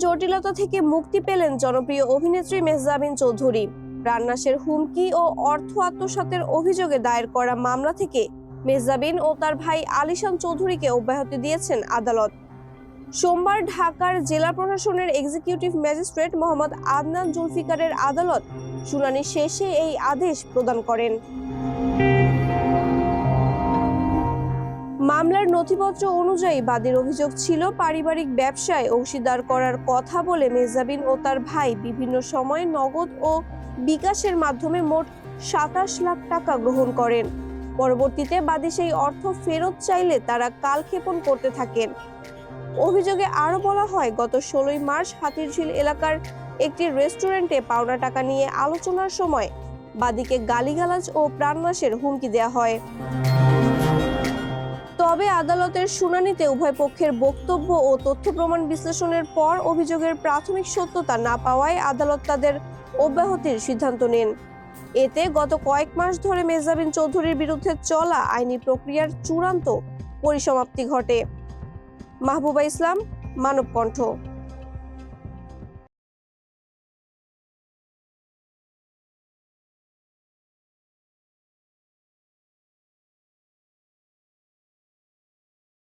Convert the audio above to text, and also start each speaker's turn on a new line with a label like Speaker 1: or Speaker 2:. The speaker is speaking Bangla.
Speaker 1: জটিলতা থেকে মুক্তি পেলেন জনপ্রিয় অভিনেত্রী মেহজাবিন চৌধুরী। প্রাণনাশের হুমকি ও অর্থ আত্মসাতের অভিযোগে দায়ের করা মামলা থেকে মেহজাবিন ও তার ভাই আলিশান চৌধুরীকে অব্যাহতি দিয়েছেন আদালত। সোমবার ঢাকার জেলা প্রশাসনের এক্সিকিউটিভ ম্যাজিস্ট্রেট মোহাম্মদ আদনান জুলফিকারের আদালত শুনানি শেষে এই আদেশ প্রদান করেন। মামলার নথিপত্র অনুযায়ী বাদীর অভিযোগ ছিল পারিবারিক ব্যবসায় অংশীদার করার কথা বলে মেহজাবিন ও তার ভাই বিভিন্ন সময়ে নগদ ও বিকাশের মাধ্যমে মোট ২৭ লাখ টাকা গ্রহণ করেন। পরবর্তীতে বাদী সেই অর্থ ফেরত চাইলে তারা কালক্ষেপণ করতে থাকেন। অভিযোগে আরো বলা হয়, গত ১৬ মার্চ হাতিরঝিল এলাকার একটি রেস্টুরেন্টে পাওনা টাকা নিয়ে আলোচনার সময় বাদীকে গালিগালাজ ও প্রাণনাশের হুমকি দেওয়া হয়। তবে আদালতের শুনানিতে উভয় পক্ষের বক্তব্য ও তথ্য প্রমাণ বিশ্লেষণের পর অভিযোগের প্রাথমিক সত্যতা না পাওয়ায় আদালত তাদের অব্যাহতির সিদ্ধান্ত নেন। এতে গত কয়েক মাস ধরে মেহজাবিন চৌধুরীর বিরুদ্ধে চলা আইনি প্রক্রিয়ার চূড়ান্ত পরিসমাপ্তি ঘটে। মাহবুবা ইসলাম, মানবকণ্ঠ।